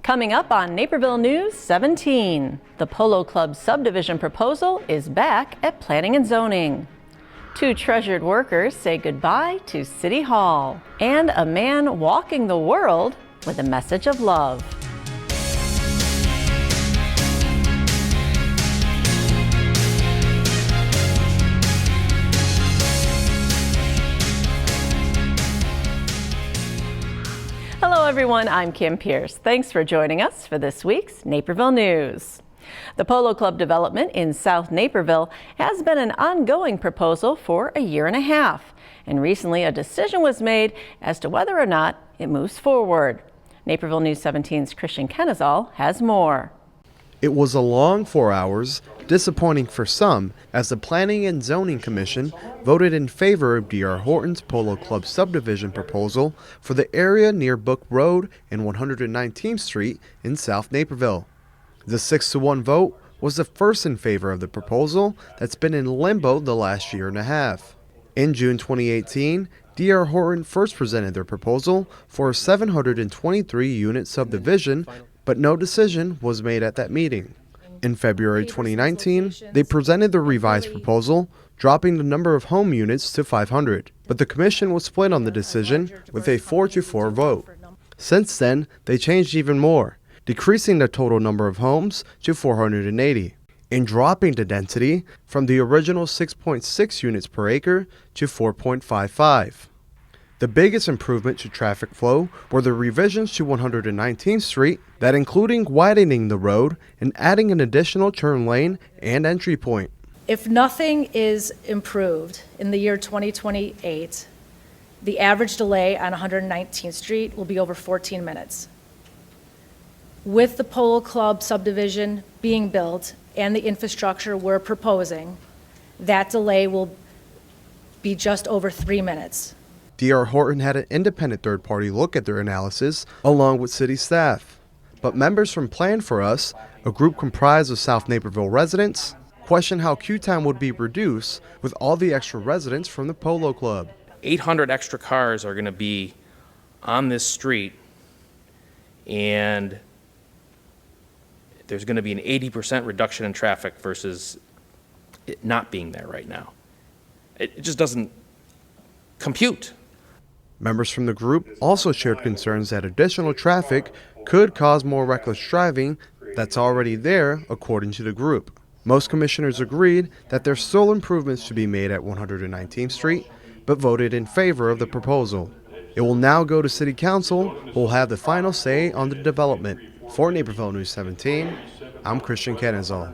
Coming up on Naperville News 17, the Polo Club subdivision proposal is back at Planning and Zoning. Two treasured workers say goodbye to City Hall. And a man walking the world with a message of love. Hello everyone, I'm Kim Pierce. Thanks for joining us for this week's Naperville News. The Polo Club development in South Naperville has been an ongoing proposal for a year and a half, and recently a decision was made as to whether or not it moves forward. Naperville News 17's Christian Kenazal has more. It was a long 4 hours, disappointing for some, as the Planning and Zoning Commission voted in favor of D.R. Horton's Polo Club subdivision proposal for the area near Book Road and 119th Street in South Naperville. The 6-1 vote was the first in favor of the proposal that's been in limbo the last year and a half. In June 2018, D.R. Horton first presented their proposal for a 723-unit subdivision, but no decision was made at that meeting. In February 2019, they presented the revised proposal, dropping the number of home units to 500, but the commission was split on the decision with a 4-4 vote. Since then, they changed even more, decreasing the total number of homes to 480, and dropping the density from the original 6.6 units per acre to 4.55. The biggest improvement to traffic flow were the revisions to 119th Street that including widening the road and adding an additional turn lane and entry point. If nothing is improved in the year 2028, the average delay on 119th Street will be over 14 minutes. With the Polo Club subdivision being built and the infrastructure we're proposing, that delay will be just over 3 minutes. D.R. Horton had an independent third-party look at their analysis along with city staff. But members from Plan For Us, a group comprised of South Naperville residents, questioned how queue time would be reduced with all the extra residents from the Polo Club. 800 extra cars are going to be on this street, and there's going to be an 80% reduction in traffic versus it not being there right now. It just doesn't compute. Members from the group also shared concerns that additional traffic could cause more reckless driving that's already there, according to the group. Most commissioners agreed that there's still improvements to be made at 119th Street, but voted in favor of the proposal. It will now go to City Council, who will have the final say on the development. For Naperville News 17, I'm Christian Kenazal.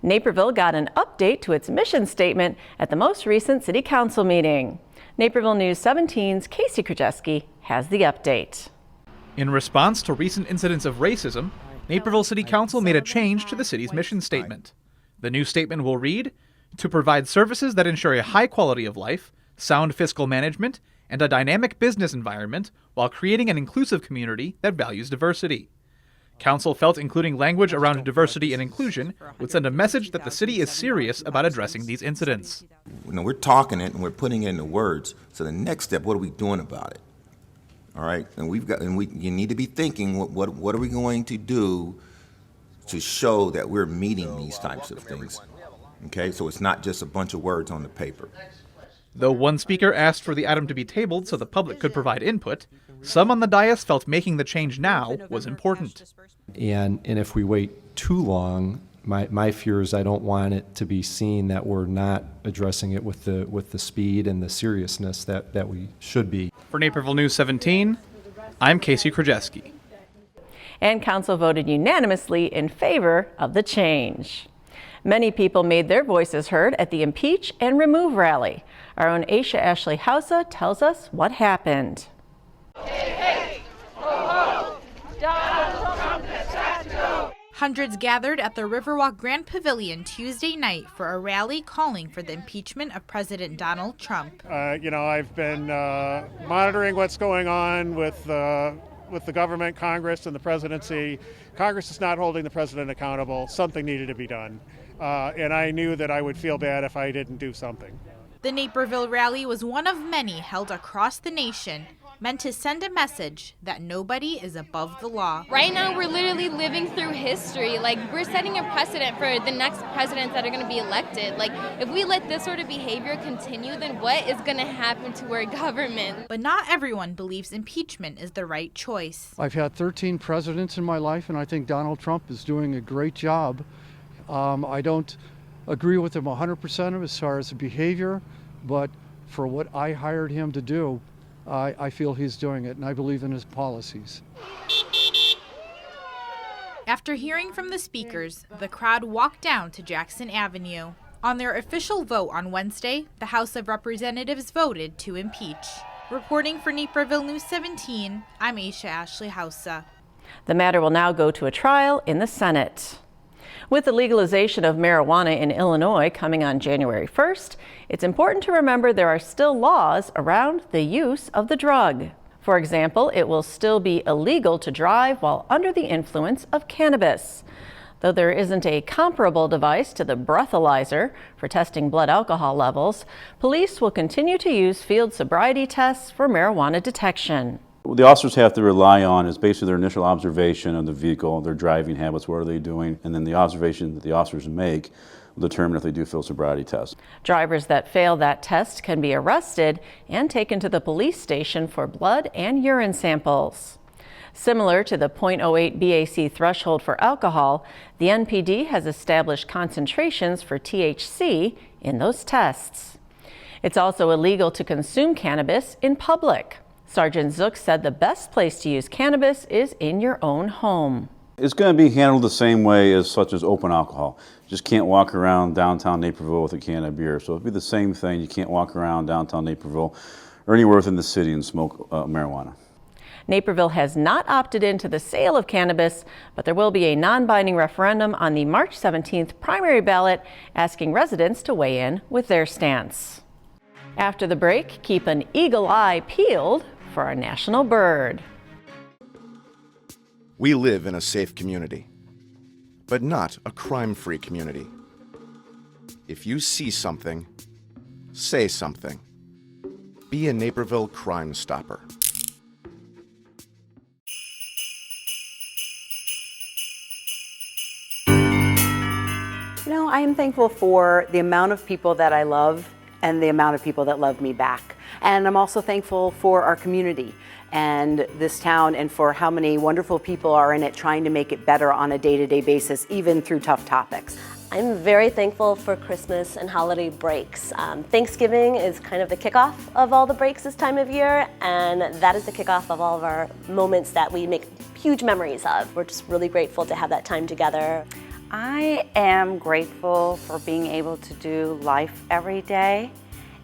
Naperville got an update to its mission statement at the most recent City Council meeting. Naperville News 17's Casey Krajewski has the update. In response to recent incidents of racism, Naperville City Council made a change to the city's mission statement. The new statement will read, "To provide services that ensure a high quality of life, sound fiscal management, and a dynamic business environment while creating an inclusive community that values diversity." Council felt including language around diversity and inclusion would send a message that the city is serious about addressing these incidents. You know, we're talking it and we're putting it into words. So the next step, what are we doing about it? All right, and you need to be thinking, what are we going to do to show that we're meeting these types of things? Okay, so it's not just a bunch of words on the paper. Though one speaker asked for the item to be tabled so the public could provide input, some on the dais felt making the change now was important. And if we wait too long, my fear is I don't want it to be seen that we're not addressing it with the speed and the seriousness that we should be. For Naperville News 17, I'm Casey Krajewski. And council voted unanimously in favor of the change. Many people made their voices heard at the Impeach and Remove rally. Our own Aisha Ashley Hausa tells us what happened. Hundreds gathered at the Riverwalk Grand Pavilion Tuesday night for a rally calling for the impeachment of President Donald Trump. I've been monitoring what's going on with the government, Congress, and the presidency. Congress is not holding the president accountable. Something needed to be done. And I knew that I would feel bad if I didn't do something. The Naperville rally was one of many held across the nation. meant to send a message that nobody is above the law. Right now, we're literally living through history. Like, we're setting a precedent for the next presidents that are going to be elected. Like, if we let this sort of behavior continue, then what is going to happen to our government? But not everyone believes impeachment is the right choice. I've had 13 presidents in my life, and I think Donald Trump is doing a great job. I don't agree with him 100% as far as the behavior, but for what I hired him to do, I feel he's doing it, and I believe in his policies. After hearing from the speakers, the crowd walked down to Jackson Avenue. On their official vote on Wednesday, the House of Representatives voted to impeach. Reporting for Naperville News 17, I'm Aisha Ashley Hausa. The matter will now go to a trial in the Senate. With the legalization of marijuana in Illinois coming on January 1st, it's important to remember there are still laws around the use of the drug. For example, it will still be illegal to drive while under the influence of cannabis. Though there isn't a comparable device to the breathalyzer for testing blood alcohol levels, police will continue to use field sobriety tests for marijuana detection. What the officers have to rely on is basically their initial observation of the vehicle, their driving habits, what are they doing, and then the observation that the officers make will determine if they do field sobriety tests. Drivers that fail that test can be arrested and taken to the police station for blood and urine samples. Similar to the .08 BAC threshold for alcohol, the NPD has established concentrations for THC in those tests. It's also illegal to consume cannabis in public. Sergeant Zook said the best place to use cannabis is in your own home. It's going to be handled the same way as such as open alcohol. You just can't walk around downtown Naperville with a can of beer. So it'll be the same thing. You can't walk around downtown Naperville or anywhere within the city and smoke marijuana. Naperville has not opted into the sale of cannabis, but there will be a non-binding referendum on the March 17th primary ballot asking residents to weigh in with their stance. After the break, keep an eagle eye peeled for our national bird. We live in a safe community, but not a crime-free community. If you see something, say something. Be a Naperville Crime Stopper. You know, I am thankful for the amount of people that I love and the amount of people that love me back. And I'm also thankful for our community and this town and for how many wonderful people are in it trying to make it better on a day-to-day basis, even through tough topics. I'm very thankful for Christmas and holiday breaks. Thanksgiving is kind of the kickoff of all the breaks this time of year, and that is the kickoff of all of our moments that we make huge memories of. We're just really grateful to have that time together. I am grateful for being able to do life every day,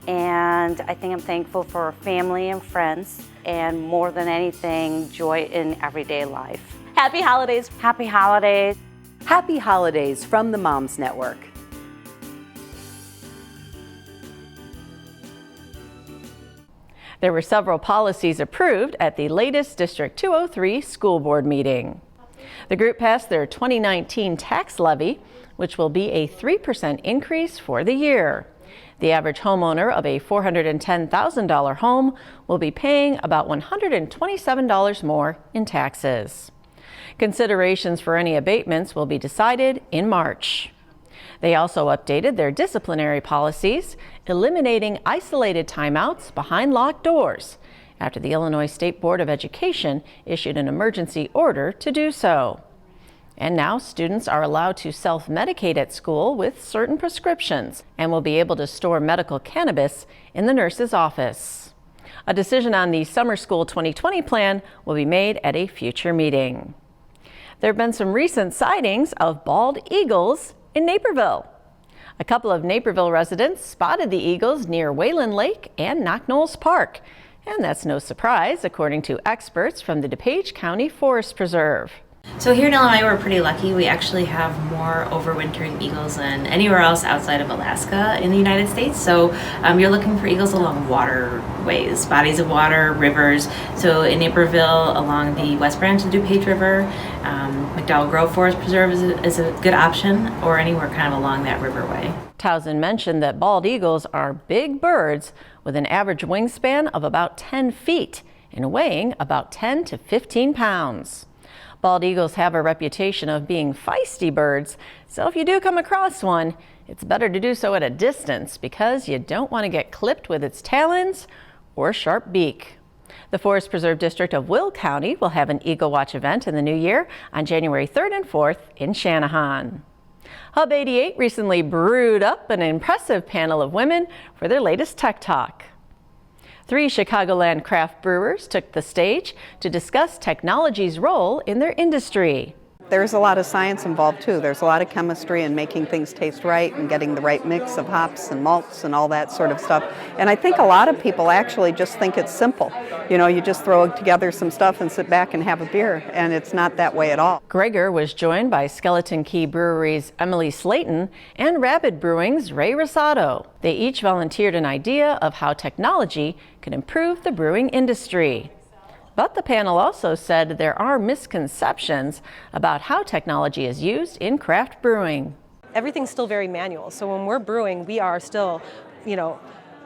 and I think I'm thankful for family and friends, and more than anything, joy in everyday life. Happy holidays. Happy holidays. Happy holidays from the Moms Network. There were several policies approved at the latest District 203 school board meeting. The group passed their 2019 tax levy, which will be a 3% increase for the year. The average homeowner of a $410,000 home will be paying about $127 more in taxes. Considerations for any abatements will be decided in March. They also updated their disciplinary policies, eliminating isolated timeouts behind locked doors after the Illinois State Board of Education issued an emergency order to do so. And now students are allowed to self-medicate at school with certain prescriptions and will be able to store medical cannabis in the nurse's office. A decision on the Summer School 2020 plan will be made at a future meeting. There have been some recent sightings of bald eagles in Naperville. A couple of Naperville residents spotted the eagles near Wayland Lake and Knocknolls Park. And that's no surprise, according to experts from the DuPage County Forest Preserve. So here in Illinois, we're pretty lucky. We actually have more overwintering eagles than anywhere else outside of Alaska in the United States. So you're looking for eagles along waterways, bodies of water, rivers. So in Naperville, along the West Branch of DuPage River, McDowell Grove Forest Preserve is a good option, or anywhere kind of along that riverway. Towson mentioned that bald eagles are big birds with an average wingspan of about 10 feet and weighing about 10 to 15 pounds. Bald eagles have a reputation of being feisty birds, so if you do come across one, it's better to do so at a distance because you don't want to get clipped with its talons or sharp beak. The Forest Preserve District of Will County will have an Eagle Watch event in the new year on January 3rd and 4th in Channahon. Hub 88 recently brewed up an impressive panel of women for their latest Tech Talk. 3 Chicagoland craft brewers took the stage to discuss technology's role in their industry. There's a lot of science involved too. There's a lot of chemistry and making things taste right and getting the right mix of hops and malts and all that sort of stuff. And I think a lot of people actually just think it's simple. You know, you just throw together some stuff and sit back and have a beer, and it's not that way at all. Gregor was joined by Skeleton Key Brewery's Emily Slayton and Rabid Brewing's Ray Rosado. They each volunteered an idea of how technology can improve the brewing industry. But the panel also said there are misconceptions about how technology is used in craft brewing. Everything's still very manual, so when we're brewing, we are still,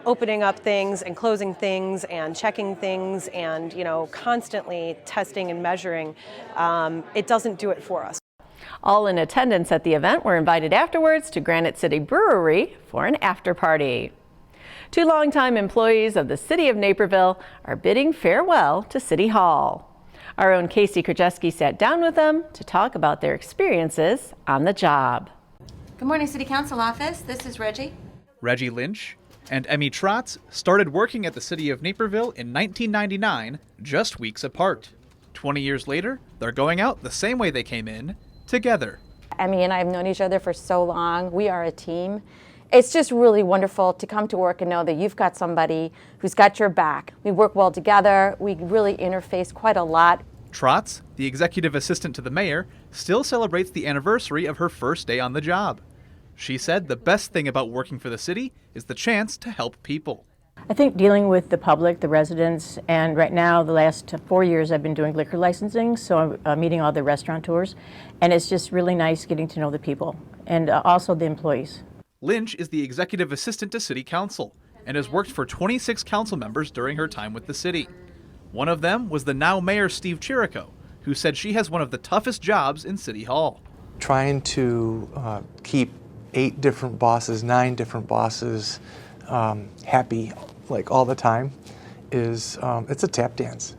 opening up things and closing things and checking things and, constantly testing and measuring. It doesn't do it for us. All in attendance at the event were invited afterwards to Granite City Brewery for an after party. 2 longtime employees of the City of Naperville are bidding farewell to City Hall. Our own Casey Krajewski sat down with them to talk about their experiences on the job. Good morning, City Council office. This is Reggie. Reggie Lynch and Emmy Trotz started working at the City of Naperville in 1999, just weeks apart. 20 years later, they're going out the same way they came in, together. Emmy and I have known each other for so long. We are a team. It's just really wonderful to come to work and know that you've got somebody who's got your back. We work well together. We really interface quite a lot. Trotz, the executive assistant to the mayor, still celebrates the anniversary of her first day on the job. She said the best thing about working for the city is the chance to help people. I think dealing with the public, the residents, and right now, the last 4 years, I've been doing liquor licensing, so I'm meeting all the restaurateurs, and it's just really nice getting to know the people and also the employees. Lynch is the executive assistant to City Council and has worked for 26 council members during her time with the city. One of them was the now Mayor Steve Chirico, who said she has one of the toughest jobs in City Hall. Trying to keep 8 different bosses, 9 different bosses happy like all the time is it's a tap dance,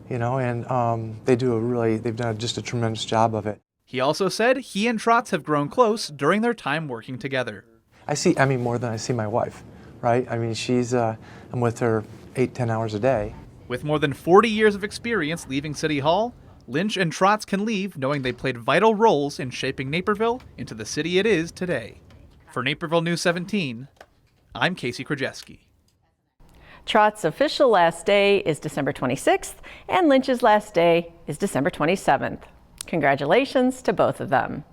and they've done just a tremendous job of it. He also said he and Trotz have grown close during their time working together. I see Emmy more than I see my wife, right? I mean, I'm with her 8-10 hours a day. With more than 40 years of experience leaving City Hall, Lynch and Trotz can leave knowing they played vital roles in shaping Naperville into the city it is today. For Naperville News 17, I'm Casey Krajewski. Trotz's official last day is December 26th, and Lynch's last day is December 27th. Congratulations to both of them.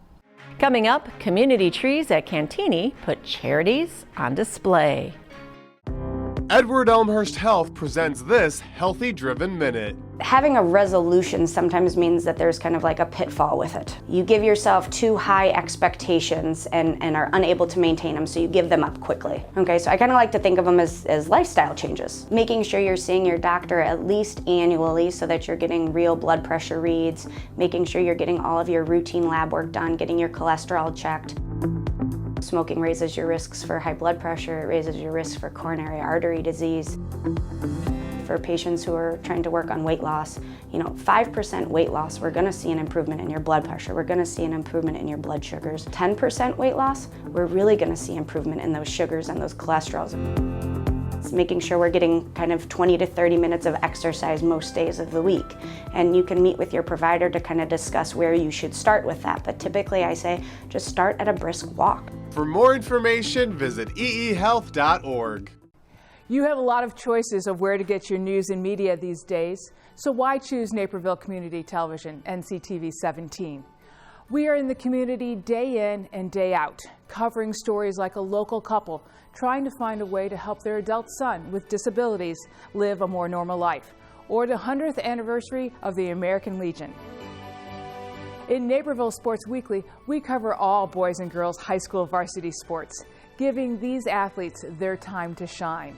Coming up, community trees at Cantini put charities on display. Edward Elmhurst Health presents this Healthy Driven Minute. Having a resolution sometimes means that there's kind of like a pitfall with it. You give yourself too high expectations and are unable to maintain them, so you give them up quickly. Okay, so I kind of like to think of them as lifestyle changes. Making sure you're seeing your doctor at least annually so that you're getting real blood pressure reads, making sure you're getting all of your routine lab work done, getting your cholesterol checked. Smoking raises your risks for high blood pressure, it raises your risk for coronary artery disease. For patients who are trying to work on weight loss, 5% weight loss, we're gonna see an improvement in your blood pressure, we're gonna see an improvement in your blood sugars. 10% weight loss, we're really gonna see improvement in those sugars and those cholesterols. It's making sure we're getting kind of 20 to 30 minutes of exercise most days of the week. And you can meet with your provider to kind of discuss where you should start with that. But typically I say, just start at a brisk walk. For more information, visit eehealth.org. You have a lot of choices of where to get your news and media these days, so why choose Naperville Community Television, NCTV 17? We are in the community day in and day out, covering stories like a local couple trying to find a way to help their adult son with disabilities live a more normal life, or the 100th anniversary of the American Legion. In Naperville Sports Weekly, we cover all boys and girls high school varsity sports, giving these athletes their time to shine.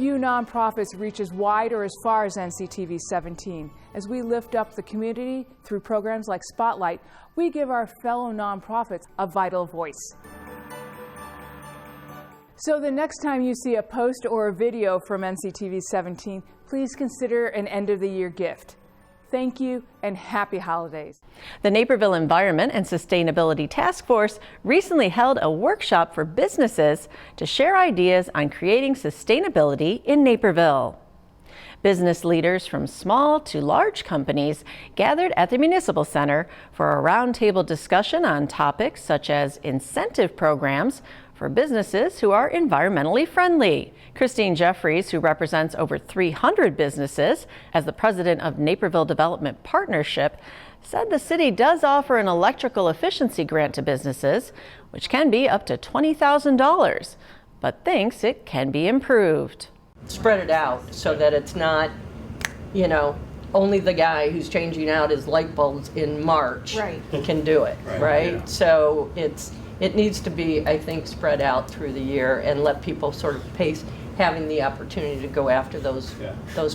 Few nonprofits reach as wide or as far as NCTV 17. As we lift up the community through programs like Spotlight, we give our fellow nonprofits a vital voice. So the next time you see a post or a video from NCTV 17, please consider an end-of-the-year gift. Thank you and happy holidays. The Naperville Environment and Sustainability Task Force recently held a workshop for businesses to share ideas on creating sustainability in Naperville. Business leaders from small to large companies gathered at the Municipal Center for a roundtable discussion on topics such as incentive programs for businesses who are environmentally friendly. Christine Jeffries, who represents over 300 businesses as the president of Naperville Development Partnership, said the city does offer an electrical efficiency grant to businesses, which can be up to $20,000, but thinks it can be improved. Spread it out so that it's not, you know, only the guy who's changing out his light bulbs in March can do it, right? Yeah. So it needs to be, I think, spread out through the year and let people sort of pace having the opportunity to go after those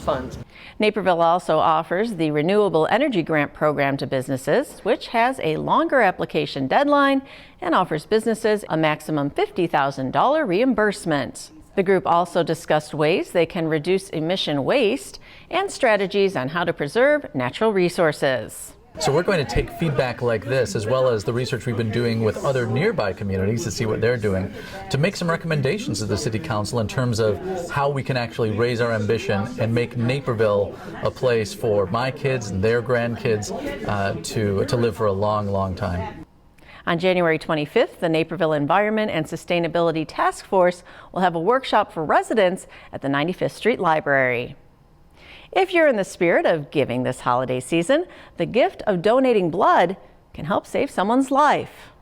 funds. Naperville also offers the Renewable Energy Grant Program to businesses, which has a longer application deadline and offers businesses a maximum $50,000 reimbursement. The group also discussed ways they can reduce emission waste and strategies on how to preserve natural resources. So we're going to take feedback like this, as well as the research we've been doing with other nearby communities to see what they're doing, to make some recommendations to the City Council in terms of how we can actually raise our ambition and make Naperville a place for my kids and their grandkids to live for a long, long time. On January 25th, the Naperville Environment and Sustainability Task Force will have a workshop for residents at the 95th Street Library. If you're in the spirit of giving this holiday season, the gift of donating blood can help save someone's life.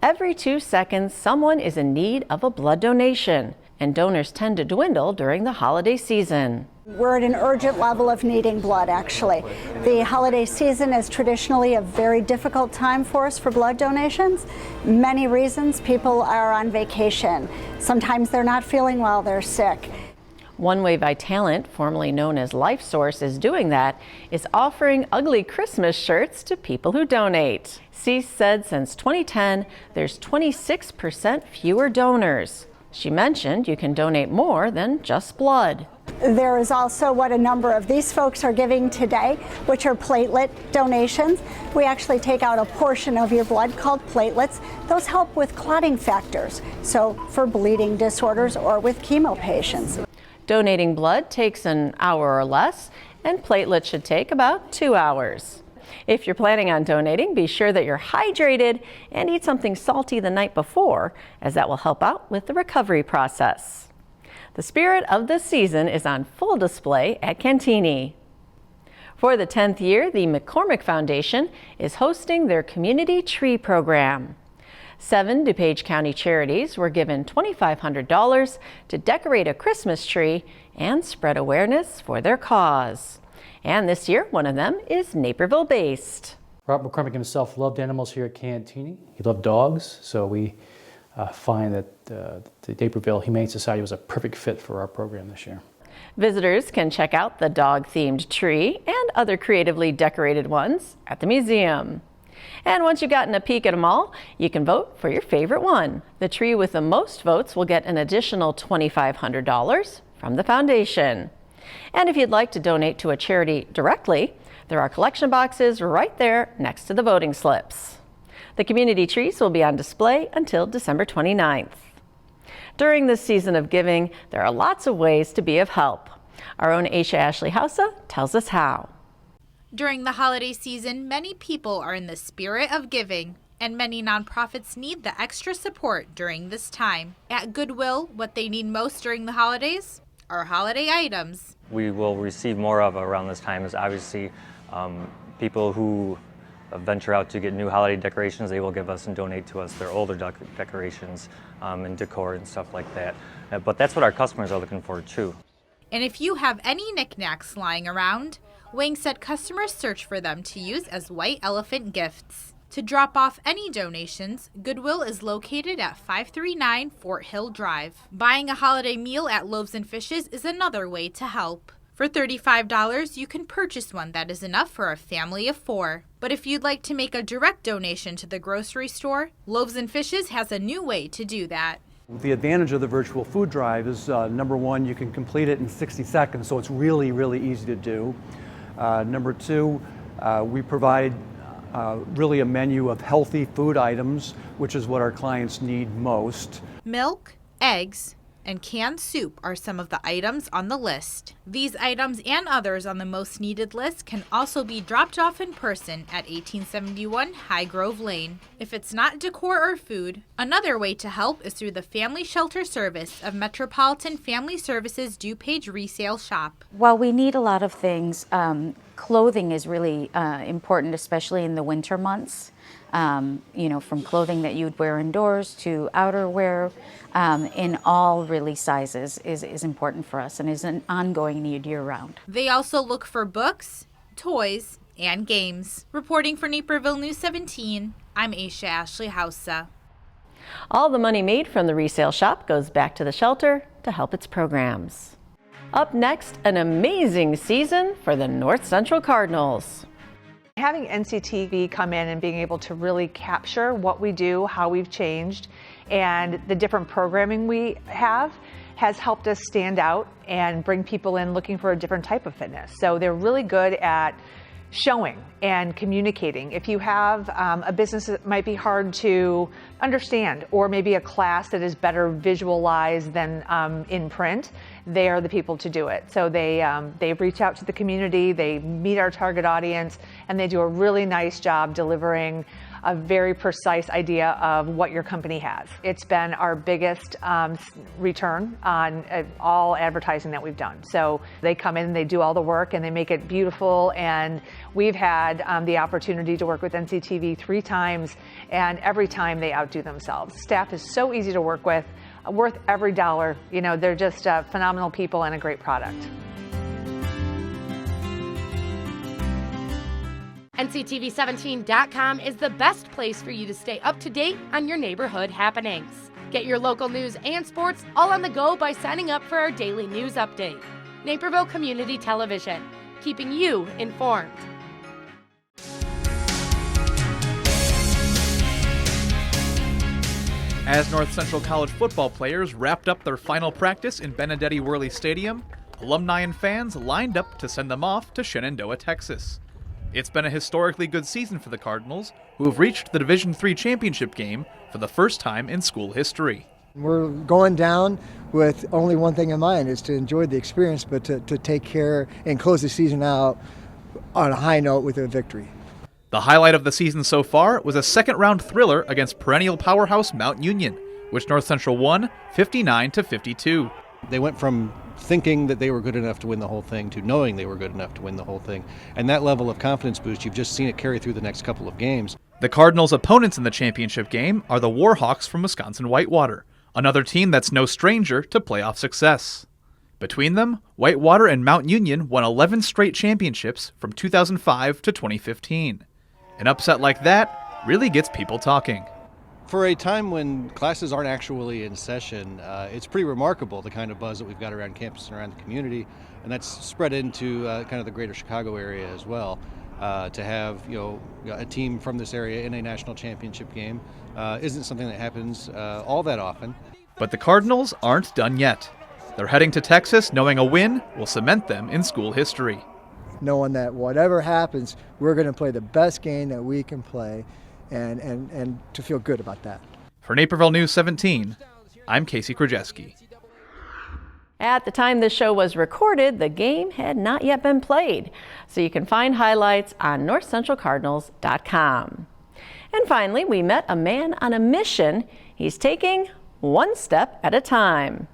Every 2 seconds, someone is in need of a blood donation, and donors tend to dwindle during the holiday season. We're at an urgent level of needing blood, actually. The holiday season is traditionally a very difficult time for us for blood donations. Many reasons. People are on vacation. Sometimes they're not feeling well, they're sick. One way Vitalent, formerly known as LifeSource, is doing that is offering ugly Christmas shirts to people who donate. Cease said since 2010, there's 26% fewer donors. She mentioned you can donate more than just blood. There is also what a number of these folks are giving today, which are platelet donations. We actually take out a portion of your blood called platelets. Those help with clotting factors, so for bleeding disorders or with chemo patients. Donating blood takes an hour or less, and platelets should take about 2 hours. If you're planning on donating, be sure that you're hydrated and eat something salty the night before, as that will help out with the recovery process. The spirit of the season is on full display at Cantini. For the 10th year, the McCormick Foundation is hosting their Community Tree Program. 7 DuPage County charities were given $2,500 to decorate a Christmas tree and spread awareness for their cause. And this year, one of them is Naperville-based. Robert McCormick himself loved animals here at Cantini. He loved dogs, so we find that the Naperville Humane Society was a perfect fit for our program this year. Visitors can check out the dog-themed tree and other creatively decorated ones at the museum. And once you've gotten a peek at them all, you can vote for your favorite one. The tree with the most votes will get an additional $2,500 from the foundation. And if you'd like to donate to a charity directly, there are collection boxes right there next to the voting slips. The community trees will be on display until December 29th. During this season of giving, there are lots of ways to be of help. Our own Aisha Ashley Hausa tells us how. During the holiday season, many people are in the spirit of giving, and many nonprofits need the extra support during this time. At Goodwill, what they need most during the holidays are holiday items. We will receive more of around this time is obviously people who venture out to get new holiday decorations. They will give us and donate to us their older decorations and decor and stuff like that. But that's what our customers are looking for too. And if you have any knickknacks lying around, Wang said customers search for them to use as white elephant gifts. To drop off any donations, Goodwill is located at 539 Fort Hill Drive. Buying a holiday meal at Loaves and Fishes is another way to help. For $35, you can purchase one that is enough for a family of 4. But if you'd like to make a direct donation to the grocery store, Loaves and Fishes has a new way to do that. The advantage of the virtual food drive is, number one, you can complete it in 60 seconds, so it's really, really easy to do. Number two, we provide really a menu of healthy food items, which is what our clients need most. Milk, eggs, and canned soup are some of the items on the list. These items and others on the most needed list can also be dropped off in person at 1871 High Grove Lane. If it's not decor or food, another way to help is through the Family Shelter Service of Metropolitan Family Services DuPage Resale Shop. While we need a lot of things, clothing is really important, especially in the winter months. From clothing that you'd wear indoors to outerwear in all really sizes is important for us and is an ongoing need year-round. They also look for books, toys, and games. Reporting for Naperville News 17, I'm Aisha Ashley Hausa. All the money made from the resale shop goes back to the shelter to help its programs. Up next, an amazing season for the North Central Cardinals. Having NCTV come in and being able to really capture what we do, how we've changed, and the different programming we have has helped us stand out and bring people in looking for a different type of fitness. So they're really good at showing and communicating. If you have a business that might be hard to understand, or maybe a class that is better visualized than in print, they are the people to do it. So they reach out to the community, they meet our target audience, and they do a really nice job delivering a very precise idea of what your company has. It's been our biggest return on all advertising that we've done. So they come in, they do all the work, and they make it beautiful. And we've had the opportunity to work with NCTV 3 times, and every time they outdo themselves. Staff is so easy to work with, worth every dollar. You know, they're just phenomenal people and a great product. NCTV17.com is the best place for you to stay up to date on your neighborhood happenings. Get your local news and sports all on the go by signing up for our daily news update. Naperville Community Television, keeping you informed. As North Central College football players wrapped up their final practice in Benedetti Worley Stadium, alumni and fans lined up to send them off to Shenandoah, Texas. It's been a historically good season for the Cardinals, who have reached the Division III championship game for the first time in school history. We're going down with only one thing in mind, is to enjoy the experience, but to take care and close the season out on a high note with a victory. The highlight of the season so far was a second-round thriller against perennial powerhouse Mount Union, which North Central won 59-52. They went from thinking that they were good enough to win the whole thing to knowing they were good enough to win the whole thing. And that level of confidence boost, you've just seen it carry through the next couple of games. The Cardinals' opponents in the championship game are the Warhawks from Wisconsin Whitewater, another team that's no stranger to playoff success. Between them, Whitewater and Mount Union won 11 straight championships from 2005 to 2015. An upset like that really gets people talking. For a time when classes aren't actually in session, it's pretty remarkable the kind of buzz that we've got around campus and around the community, and that's spread into kind of the greater Chicago area as well. To have a team from this area in a national championship game isn't something that happens all that often. But the Cardinals aren't done yet. They're heading to Texas knowing a win will cement them in school history. Knowing that whatever happens, we're going to play the best game that we can play, and to feel good about that. For Naperville News 17, I'm Casey Krajewski. At the time this show was recorded, the game had not yet been played, so you can find highlights on northcentralcardinals.com. And finally, we met a man on a mission. He's taking one step at a time.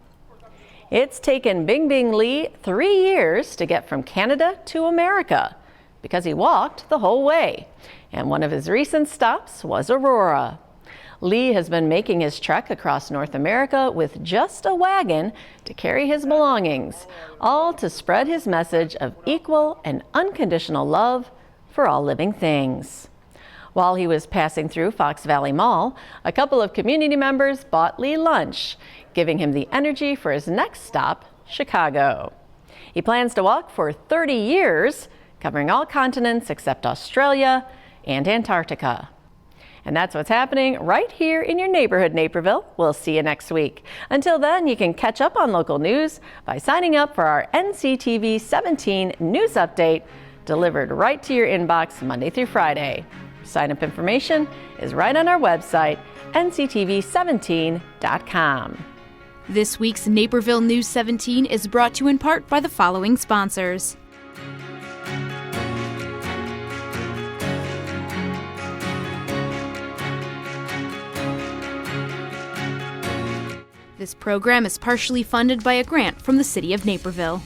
It's taken Bing Bing Lee 3 years to get from Canada to America because he walked the whole way. And one of his recent stops was Aurora. Lee has been making his trek across North America with just a wagon to carry his belongings, all to spread his message of equal and unconditional love for all living things. While he was passing through Fox Valley Mall, a couple of community members bought Lee lunch, giving him the energy for his next stop, Chicago. He plans to walk for 30 years, covering all continents except Australia and Antarctica. And that's what's happening right here in your neighborhood, Naperville. We'll see you next week. Until then, you can catch up on local news by signing up for our NCTV 17 news update, delivered right to your inbox Monday through Friday. Sign-up information is right on our website, nctv17.com. This week's Naperville News 17 is brought to you in part by the following sponsors. This program is partially funded by a grant from the City of Naperville.